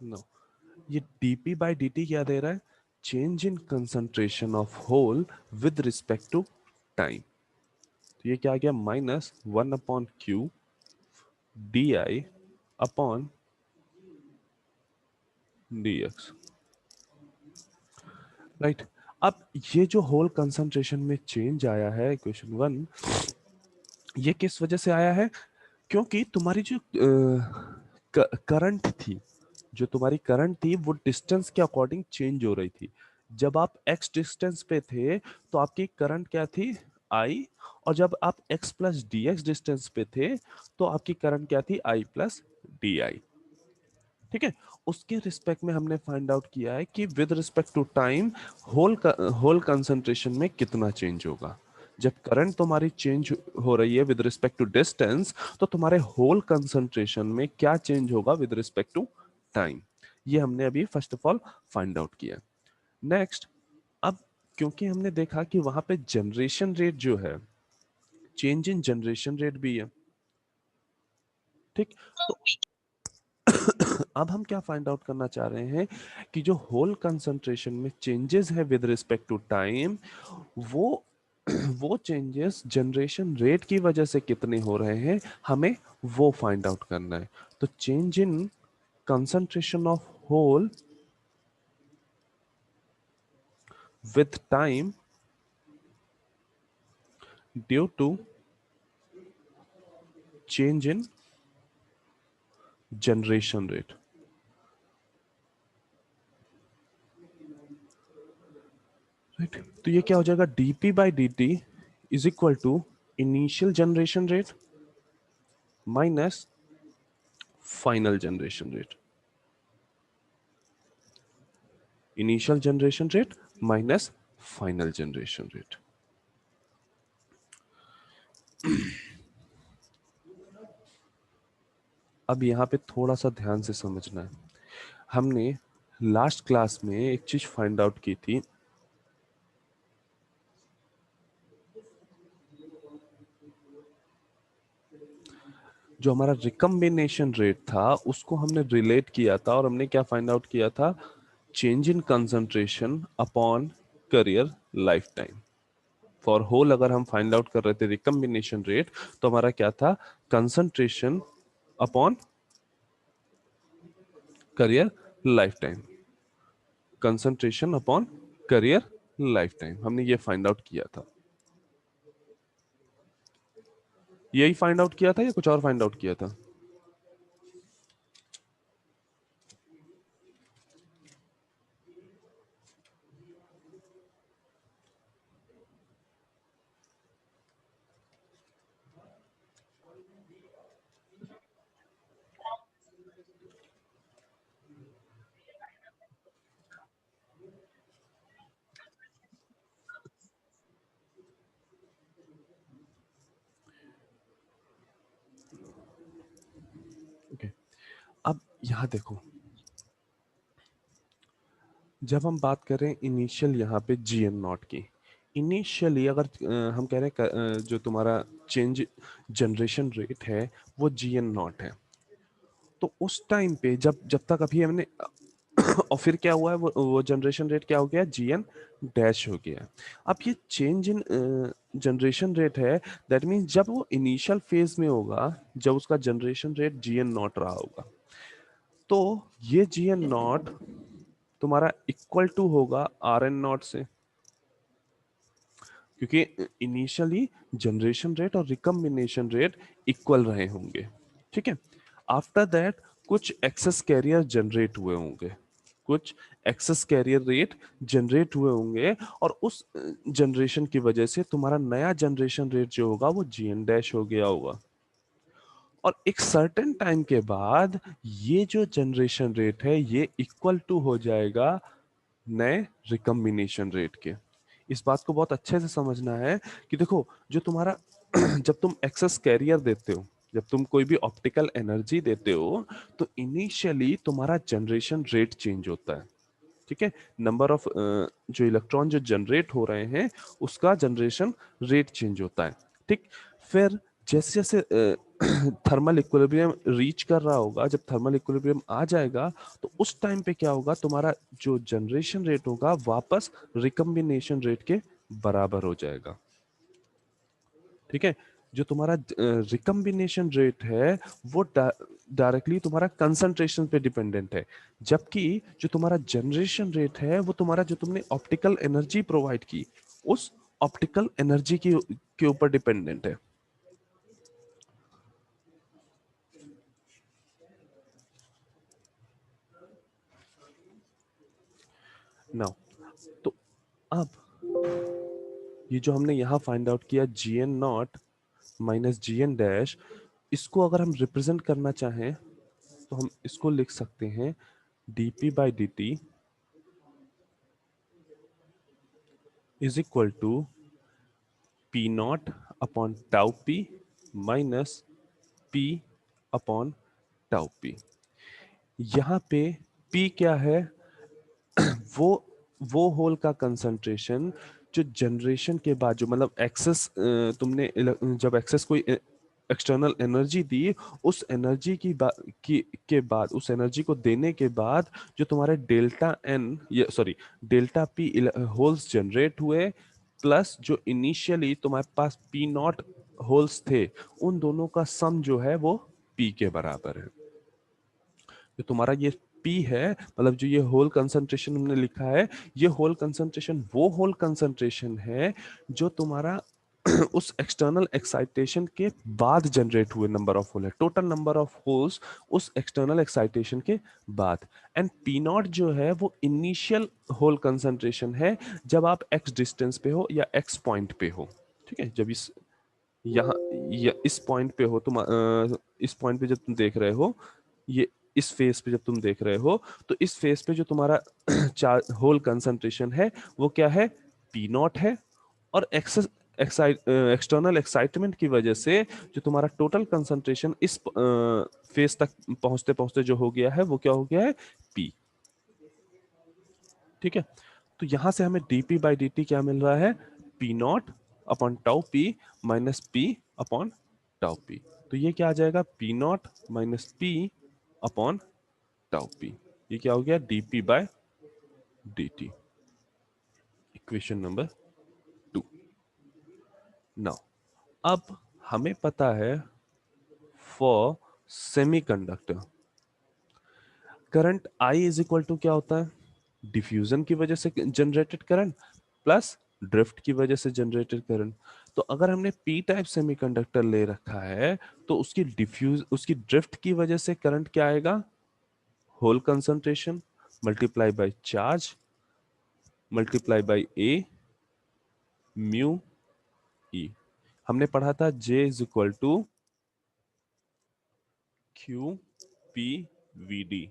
No, ये dp by dt क्या दे रहा है? Change in concentration of hole with respect to time. तो ये क्या आ गया? Minus 1/q di upon dx, right. अब ये जो होल कंसंट्रेशन में चेंज आया है क्वेश्चन 1, ये किस वजह से आया है? क्योंकि तुम्हारी जो करंट थी, जो तुम्हारी करंट थी वो डिस्टेंस के अकॉर्डिंग चेंज हो रही थी। जब आप x डिस्टेंस पे थे तो आपकी करंट क्या थी? I। और जब आप x plus D x distance पे थे तो आपकी करंट क्या थी? I plus D I. ठीक है, उसके रिस्पेक्ट में हमने फाइंड आउट किया है कि with respect to time hole concentration में कितना चेंज होगा। जब करंट तुम्हारी चेंज हो रही है विद रिस्पेक्ट टू डिस्टेंस, तो तुम्हारे होल कंसंट्रेशन में क्या चेंज होगा विद रिस्पेक्ट टू टाइम। ये हमने अभी first of all find out किया। नेक्स्ट, अब क्योंकि हमने देखा कि वहां पे जनरेशन रेट जो है, चेंज इन जनरेशन रेट भी है, ठीक। तो अब हम क्या फाइंड आउट करना चाह रहे हैं कि जो होल कंसंट्रेशन में चेंजेस है विद रिस्पेक्ट टू टाइम, वो वो चेंजेस जनरेशन रेट की वजह से कितने हो रहे हैं, हमें वो फाइंड आउट करना है। तो change in concentration of hole with time due to change in generation rate, right. तो ये क्या हो जाएगा? DP by D T is equal to initial generation rate minus final generation rate. Initial generation rate minus final generation rate. अब यहां पे थोड़ा सा ध्यान से समझना है। हमने लास्ट क्लास में एक चीज फाइंड आउट की थी, जो हमारा रिकम्बिनेशन रेट था उसको हमने रिलेट किया था, और हमने क्या फाइंड आउट किया था? Change in concentration upon carrier lifetime. For hole अगर हम फाइंड आउट कर रहे थे रिकम्बिनेशन रेट, तो हमारा क्या था? Concentration upon carrier life time. Concentration upon carrier life time, हमने ये फाइंड आउट किया था। यही फाइंड आउट किया था या कुछ और फाइंड आउट किया था? ओके, अब यहां देखो, जब हम बात करें इनिशियल यहाँ पे जी एन नॉट की, इनिशियली अगर हम कह रहे हैं जो तुम्हारा चेंज जनरेशन रेट है वो जी एन नॉट है, तो उस टाइम पे जब जब तक अभी हमने और फिर क्या हुआ है, वो जनरेशन रेट क्या हो गया? जी एन डैश हो गया। अब ये चेंज इन जनरेशन रेट है, दैट मीन्स जब वो इनिशियल फेज में होगा, जब उसका generation rate G N naught रहा होगा, तो ये जी एन नॉट तुम्हारा इक्वल टू होगा आर एन नॉट से, क्योंकि इनिशियली जनरेशन रेट और रिकम्बिनेशन रेट इक्वल रहे होंगे। ठीक है, आफ्टर दैट कुछ एक्सेस कैरियर जनरेट हुए होंगे, कुछ एक्सेस कैरियर रेट जनरेट हुए होंगे, और उस जनरेशन की वजह से तुम्हारा नया जनरेशन रेट जो होगा वो जी एन डैश हो गया होगा। और एक सर्टेन टाइम के बाद ये जो जनरेशन रेट है ये इक्वल टू हो जाएगा नए रिकम्बिनेशन रेट के। इस बात को बहुत अच्छे से समझना है कि देखो, जो तुम्हारा जब तुम एक्सेस कैरियर देते हो, जब तुम कोई भी ऑप्टिकल एनर्जी देते हो, तो इनिशियली तुम्हारा जनरेशन रेट चेंज होता है। ठीक है, नंबर ऑफ जो इलेक्ट्रॉन जो जनरेट हो रहे हैं उसका जनरेशन रेट चेंज होता है। ठीक, फिर जैसे जैसे थर्मल इक्विलिब्रियम रीच कर रहा होगा, जब थर्मल इक्विलिब्रियम आ जाएगा तो उस टाइम पे क्या होगा, तुम्हारा जो जनरेशन रेट होगा वापस रिकम्बिनेशन रेट के बराबर हो जाएगा। ठीक है, जो तुम्हारा रिकम्बिनेशन रेट है वो डायरेक्टली तुम्हारा कंसंट्रेशन पे डिपेंडेंट है, जबकि जो तुम्हारा जनरेशन रेट है वो तुम्हारा जो तुमने ऑप्टिकल एनर्जी प्रोवाइड की उस ऑप्टिकल एनर्जी के ऊपर डिपेंडेंट है। नाउ तो अब ये जो हमने यहाँ फाइंड आउट किया G N nought minus G N dash, इसको अगर हम रिप्रेजेंट करना चाहें तो हम इसको लिख सकते हैं D P by D T is equal to P naught upon tau P minus P upon tau P. यहाँ पे पी क्या है, वो वो होल का कंसंट्रेशन जो जनरेशन के बाद जो मतलब एक्सेस तुमने जब एक्सेस कोई एक्सटर्नल एनर्जी दी, उस एनर्जी के बाद उस एनर्जी को देने के बाद जो तुम्हारे डेल्टा एन ये sorry delta P holes generate हुए, प्लस जो इनिशियली तुम्हारे पास पी नॉट होल्स थे, उन दोनों का सम जो है वो पी के बराबर है। जो तुम्हारा ये पी है, मतलब जो ये होल कंसंट्रेशन हमने लिखा है, ये होल कंसंट्रेशन वो होल कंसंट्रेशन है जो तुम्हारा उस एक्सटर्नल एक्साइटेशन के बाद जनरेट हुए नंबर ऑफ होल है, टोटल नंबर ऑफ होल्स उस एक्सटर्नल एक्साइटेशन के बाद। एंड पी नॉट जो है वो इनिशियल होल कंसंट्रेशन है जब आप एक्स डिस्टेंस पे हो या एक्स पॉइंट पे हो। ठीक है, जब यहाँ इस पॉइंट पे हो तुम, इस पॉइंट पे जब तुम देख रहे हो, ये इस फेस पे जब तुम देख रहे हो, तो इस फेस पे जो तुम्हारा चार होल कंसंट्रेशन है वो क्या है, पी नॉट है। और एक्सटर्नल एक्साइटमेंट की वजह से जो तुम्हारा टोटल कंसंट्रेशन इस फेस तक पहुंचते पहुंचते जो हो गया है वो क्या हो गया है, पी। ठीक है, तो यहां से हमें dp बाई डी टी क्या मिल रहा है, P naught upon tau P minus P upon tau P. तो ये क्या आ जाएगा, P naught minus P upon tau P. ये क्या हो गया, dp by dt, equation number 2। Now अब हमें पता है for semiconductor current I is equal to क्या होता है, डिफ्यूजन की वजह से जनरेटेड करंट प्लस ड्रिफ्ट की वजह से जनरेटेड करंट। तो अगर हमने पी टाइप सेमीकंडक्टर ले रखा है तो उसकी ड्रिफ्ट की वजह से करंट क्या आएगा, hole concentration multiply by charge multiply by A mu E. हमने पढ़ा था J is equal to Q P V D.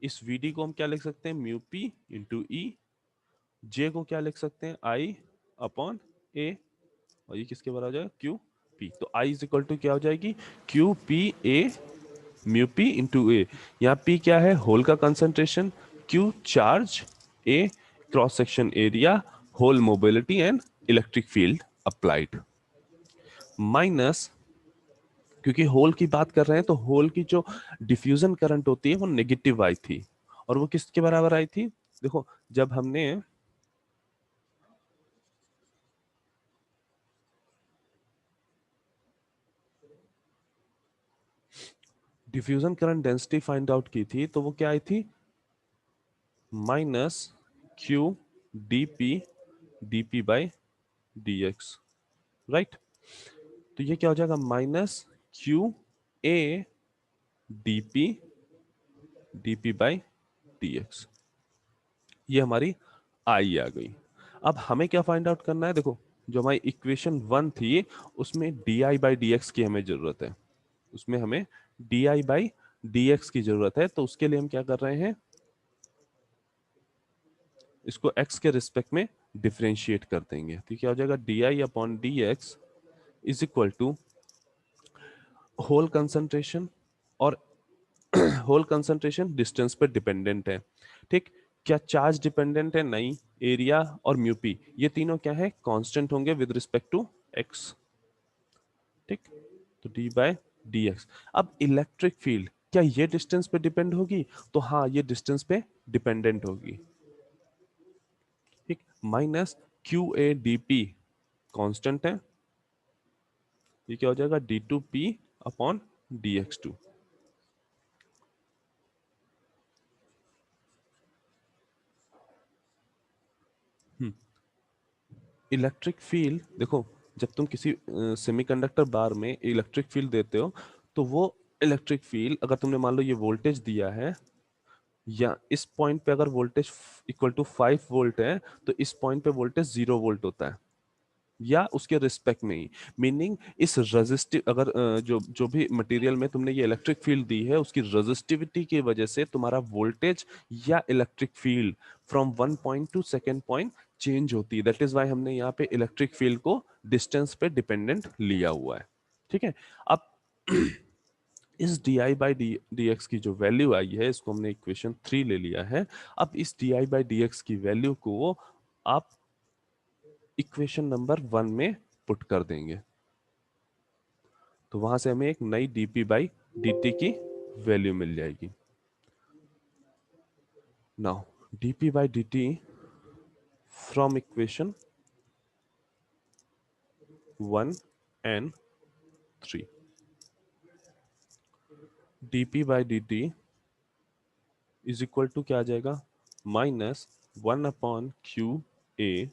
इस वी को हम क्या लिख सकते हैं, mu P into E. J को क्या लिख सकते हैं, आई अपॉन ए, और ये किसके बराबर हो जाएगा, क्यू पी। तो आई इज इक्वल टू क्या हो जाएगी, Q P A mu P into A. यहाँ पी क्या है, होल का concentration, Q charge, A cross section area, hole mobility and electric field applied, minus क्योंकि होल की बात कर रहे हैं तो होल की जो डिफ्यूजन करंट होती है वो नेगेटिव आई थी, और वो किसके बराबर आई थी, देखो जब हमने diffusion current density find out की थी तो वो क्या आई थी, minus Q D P D P by D x, right. तो ये क्या हो जाएगा, minus Q A D P D P by D x. ये हमारी आई आ गई। अब हमें क्या फाइंड आउट करना है, देखो जो हमारी इक्वेशन 1 थी उसमें D I by D x की हमें जरूरत है, उसमें हमें D I by D x की जरूरत है। तो उसके लिए हम क्या कर रहे हैं, इसको x के रिस्पेक्ट में डिफरेंशिएट कर देंगे। तो क्या हो जाएगा, D I upon D X is equal to hole concentration, और होल कंसंट्रेशन डिस्टेंस पर डिपेंडेंट है। ठीक, क्या चार्ज डिपेंडेंट है, नहीं। एरिया और म्यूपी ये तीनों क्या है, कांस्टेंट होंगे विद रिस्पेक्ट टू एक्स। ठीक। तो डी बाय डी एक्स। अब इलेक्ट्रिक फील्ड क्या ये डिस्टेंस पे डिपेंड होगी? तो हाँ, ये डिस्टेंस पे डिपेंडेंट होगी। ठीक। Minus Q A D P constant है, ये क्या हो जाएगा? D two P upon D X two. Electric field देखो, जब तुम किसी सेमीकंडक्टर बार में इलेक्ट्रिक फील्ड देते हो, तो वो इलेक्ट्रिक फील्ड अगर तुमने मान लो ये वोल्टेज दिया है, या इस पॉइंट पे अगर वोल्टेज इक्वल टू 5 वोल्ट है, तो इस पॉइंट पे वोल्टेज 0 वोल्ट होता है, या उसके रिस्पेक्ट में ही। मीनिंग इस रेजिस्टिव अगर जो जो भी मटेरियल में तुमने ये इलेक्ट्रिक फील्ड दी है, उसकी रेजिस्टिविटी की वजह से तुम्हारा वोल्टेज या electric field from one point two second point change होती है। दैट इज वाई हमने यहाँ पे इलेक्ट्रिक फील्ड को डिस्टेंस पे डिपेंडेंट लिया हुआ है। ठीक है। अब इस D I by D x की जो वैल्यू आई है, इसको हमने इक्वेशन 3 ले लिया है। अब इस D I by D x की वैल्यू को आप इक्वेशन नंबर 1 में पुट कर देंगे, तो वहां से हमें एक नई डीपी बाई dt की वैल्यू मिल जाएगी। Now dp by dt from equation 1 and 3, dp by dt is equal to क्या आ जाएगा? Minus 1 upon Q A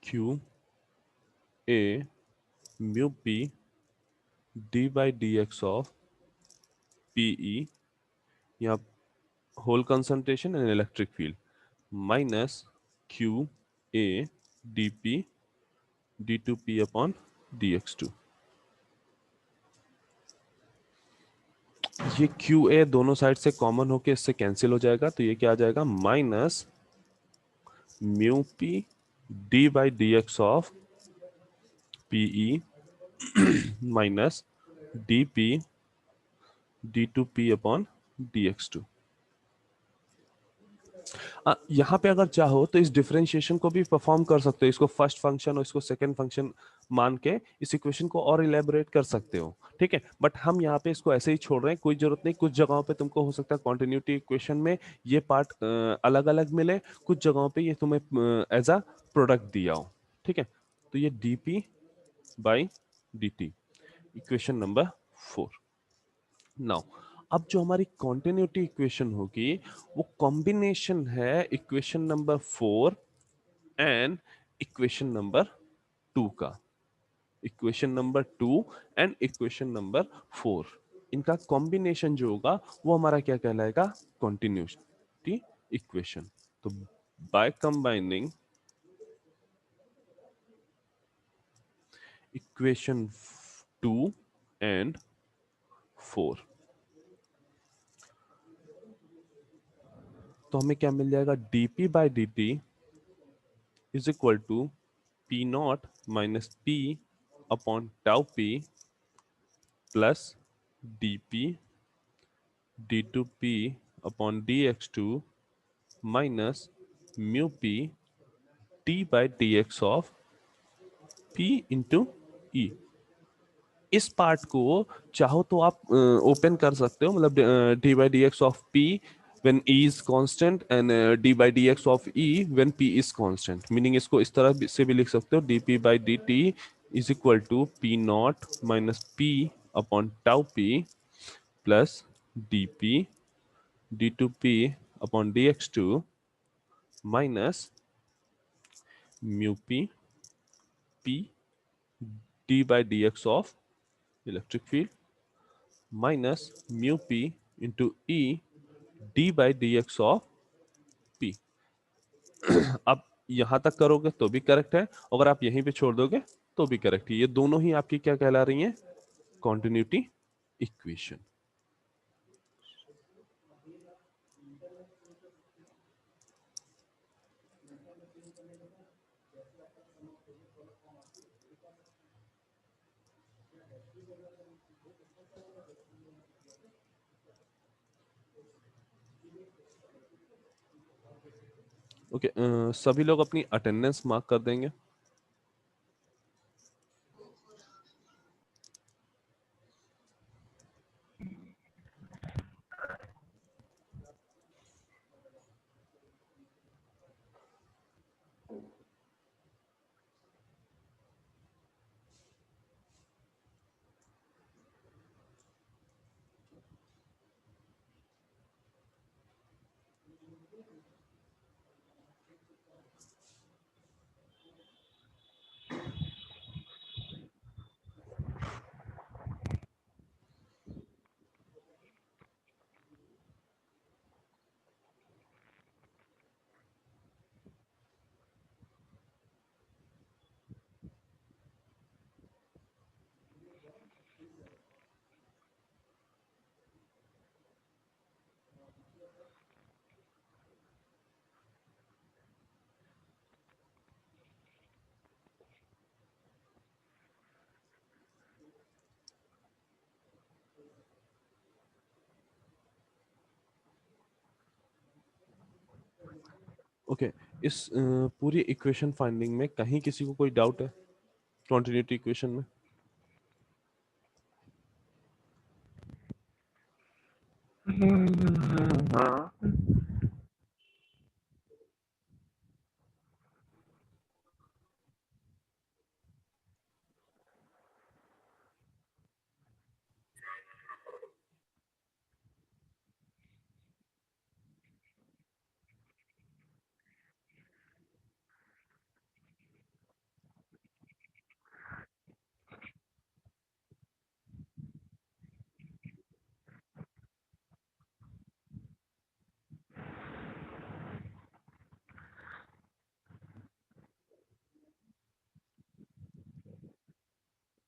Q A mu P D by D X of P E, या hole concentration and electric field, minus Q A D P D two P upon D X two. ये Q A दोनों side से common होके इससे cancel हो जाएगा, तो ये क्या आ जाएगा? Minus mu P D by D X of PE minus D P D two P upon D X two. यहाँ पे अगर चाहो तो इस डिफरेंशिएशन को भी परफॉर्म कर सकते हो, इसको फर्स्ट फंक्शन और इसको सेकंड फंक्शन मान के इस इक्वेशन को और इलेबोरेट कर सकते हो। ठीक है, बट हम यहाँ पे इसको ऐसे ही छोड़ रहे हैं, कोई जरूरत नहीं। कुछ जगहों पे तुमको हो सकता है कॉन्टिन्यूटी इक्वेशन में ये पार्ट अलग अलग मिले, कुछ जगहों पे ये तुम्हें एज अ प्रोडक्ट दिया हो। ठीक है, तो ये dp by dt equation number 4। Now अब जो हमारी कॉन्टिन्यूटी इक्वेशन होगी, वो कॉम्बिनेशन है equation number 4 and equation number 2 का। Equation number 2 and equation number 4, इनका कॉम्बिनेशन जो होगा वो हमारा क्या कहलाएगा? Continuity equation. तो बाय कंबाइनिंग इक्वेशन 2 एंड 4, तो हमें क्या मिल जाएगा? dp by dt is equal to P naught minus P upon tau P plus D P D two P upon D X two minus mu P T by D X of P into E. इस part को चाहो तो आप open कर सकते हो, मतलब D by D X of P when e is constant and d by dx of e when p is constant। Meaning इसको इस तरह से भी लिख सकते हो, dp by dt is equal to p not minus p upon tau p plus dp d2p upon dx2 minus mu p p d by dx of electric field minus mu p into e d by dx of p। अब यहां तक करोगे तो भी correct है, अगर आप यहीं पे छोड़ दोगे तो भी करेक्ट है। ये दोनों ही आपकी क्या कहला रही हैं? Continuity equation. ओके, सभी लोग अपनी अटेंडेंस मार्क कर देंगे। ओके, इस पूरी इक्वेशन फाइंडिंग में कहीं किसी को कोई डाउट है कॉन्टिन्यूटी इक्वेशन में?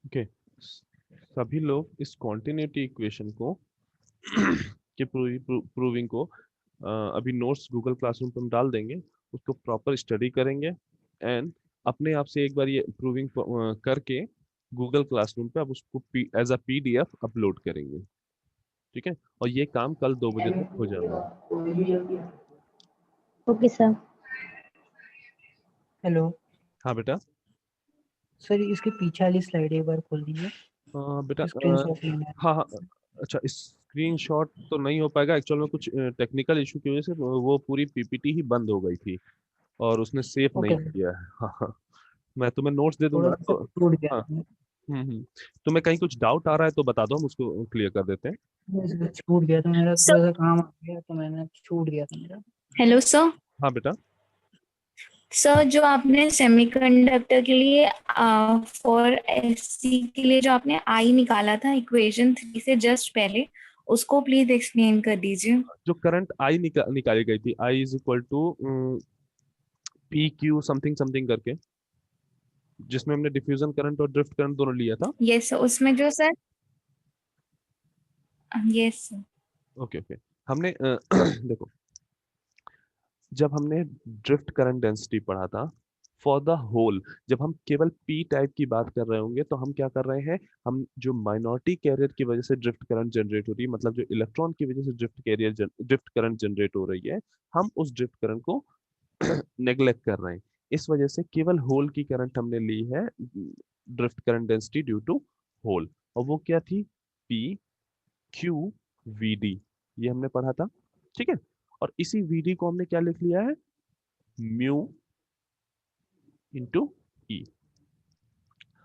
ओके, सभी लोग इस कॉन्टिन्यूटी इक्वेशन को के प्रूविंग को अभी नोट्स गूगल क्लासरूम पे हम डाल देंगे, उसको प्रॉपर स्टडी करेंगे एंड अपने आप से एक बार ये प्रूविंग करके गूगल क्लासरूम पे आप उसको एज अ पीडीएफ अपलोड करेंगे, ठीक है? और ये काम कल 2 बजे तक हो जाना है। Okay sir. हेलो हाँ बेटा। सर, इसके पीछे वाली स्लाइड एक बार खोल दीजिए, बेटा स्क्रीनशॉट लेना है। हाँ हाँ, अच्छा, स्क्रीनशॉट तो नहीं हो पाएगा एक्चुअल में, कुछ टेक्निकल इशू की वजह से वो पूरी पीपीटी ही बंद हो गई थी और उसने सेव नहीं ओके सर, किया है। हाँ हाँ, मैं तुम्हें नोट्स दे थोड़ा दूंगा सा तो। टूट गया हाँ। था। हम्म। तुम्हें कहीं कुछ डाउट आ रहा है तो बता दो, हम उसको क्लियर कर देते हैं। सर, छूट गया था मेरा, सर, थोड़ा सा काम आ गया तो मैंने छूट गया था मेरा। Hello sir. हाँ बेटा। सर, जो आपने सेमीकंडक्टर के लिए फॉर एससी के लिए जो आपने आई निकाला था इक्वेशन 3 से जस्ट पहले, उसको प्लीज एक्सप्लेन कर दीजिए। जो करंट आई निकाली गई थी, I is equal to P Q something something करके, जिसमें हमने डिफ्यूजन करंट और ड्रिफ्ट करंट दोनों लिया था। यस सर, उसमें जो sir, yes sir. Okay okay, हमने देखो, जब हमने ड्रिफ्ट करंट डेंसिटी पढ़ा था फॉर द होल, जब हम केवल पी टाइप की बात कर रहे होंगे तो हम क्या कर रहे हैं, हम जो माइनॉरिटी कैरियर की वजह से ड्रिफ्ट करंट जनरेट हो रही है, मतलब जो इलेक्ट्रॉन की वजह से ड्रिफ्ट करंट जनरेट हो रही है, हम उस ड्रिफ्ट करंट को नेग्लेक्ट कर रहे हैं। इस वजह से केवल होल की करंट हमने ली है, drift current density due to hole, और वो क्या थी, पी क्यू वी डी, ये हमने पढ़ा था, ठीक है? और इसी वी डी को हमने क्या लिख लिया है, म्यू इंटू ई।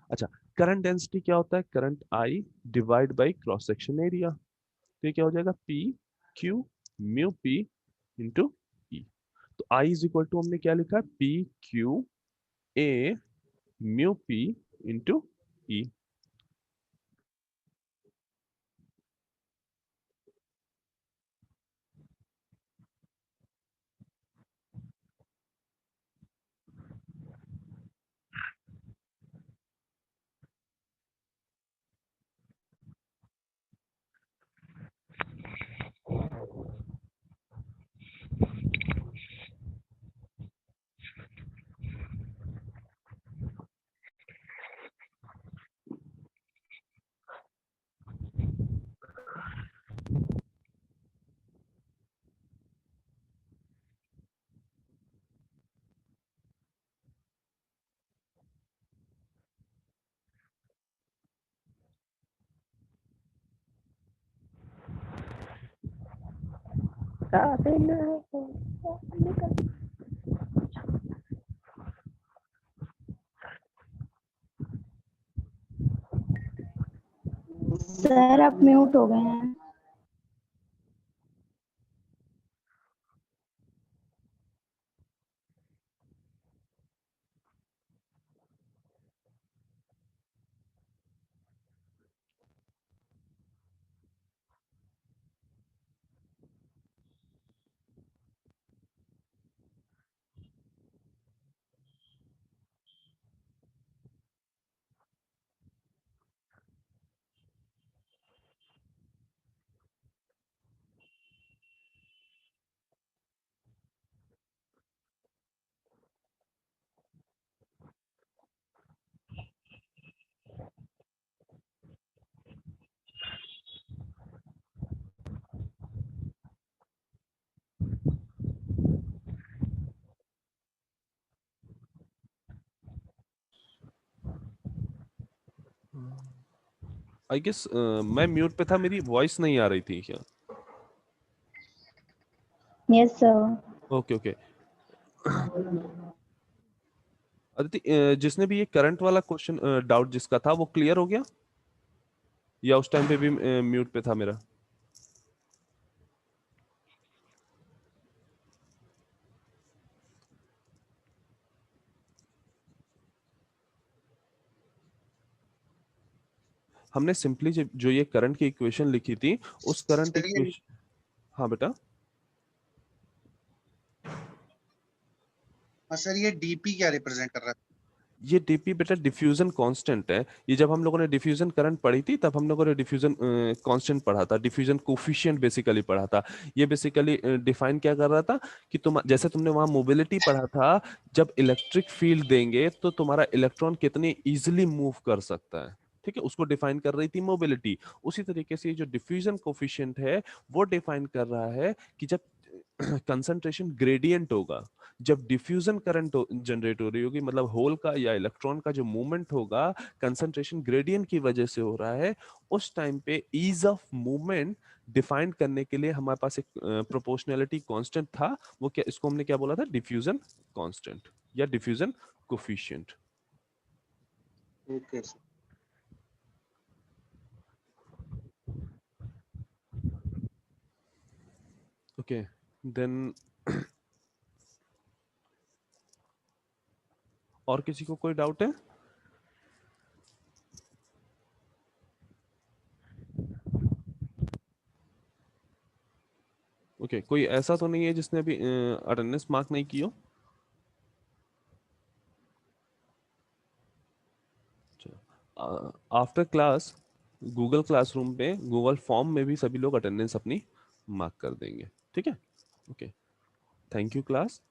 अच्छा, करंट डेंसिटी क्या होता है, current I divide by cross section area, तो ये क्या हो जाएगा, P Q mu P into E. तो आई इज इक्वल टू हमने क्या लिखा, P Q A mu P into E. Sir आप म्यूट हो गए हैं। आई गेस मैं म्यूट पे था, मेरी वॉइस नहीं आ रही थी क्या? Yes sir. Okay okay. Aditi, जिसने भी ये करंट वाला क्वेश्चन डाउट जिसका था वो क्लियर हो गया, या उस टाइम पे भी म्यूट पे था मेरा? हमने सिंपली जो ये करंट की इक्वेशन लिखी थी, उस करंट सर ये इक्वेशन। हाँ बेटा। हाँ सर, ये डीपी क्या रिप्रेजेंट कर रहा है? ये डीपी बेटा डिफ्यूजन कांस्टेंट है। ये जब हम लोगों ने डिफ्यूजन करंट पढ़ी थी तब हम लोगों ने डिफ्यूजन कांस्टेंट पढ़ा था, डिफ्यूजन कोफिशिएंट बेसिकली पढ़ा था। ये बेसिकली डिफाइन क्या कर रहा था कि तुम जैसे तुमने वहां मोबिलिटी पढ़ा था, जब इलेक्ट्रिक फील्ड देंगे तो तुम्हारा इलेक्ट्रॉन कितनी इजीली मूव कर सकता है, ठीक है, उसको डिफाइन कर रही थी मोबिलिटी। उसी तरीके से ये जो डिफ्यूजन कोफिशिएंट है वो डिफाइन कर रहा है कि जब कंसंट्रेशन ग्रेडियंट होगा, जब डिफ्यूजन करंट जनरेट हो रही होगी, मतलब होल का या इलेक्ट्रॉन का जो मूवमेंट होगा कंसंट्रेशन ग्रेडियंट की वजह से हो रहा है, उस टाइम पे ईज ऑफ मूवमेंट डिफाइन करने के लिए हमारे पास एक प्रोपोर्शनैलिटी कांस्टेंट था। वो क्या, इसको हमने क्या बोला था? डिफ्यूजन कांस्टेंट या diffusion coefficient. Okay sir. Okay then और किसी को कोई डाउट है? ओके कोई ऐसा तो नहीं है जिसने अभी अटेंडेंस मार्क नहीं की हो? आफ्टर क्लास गूगल क्लासरूम पे गूगल फॉर्म में भी सभी लोग अटेंडेंस अपनी मार्क कर देंगे, ठीक है? Okay, thank you class.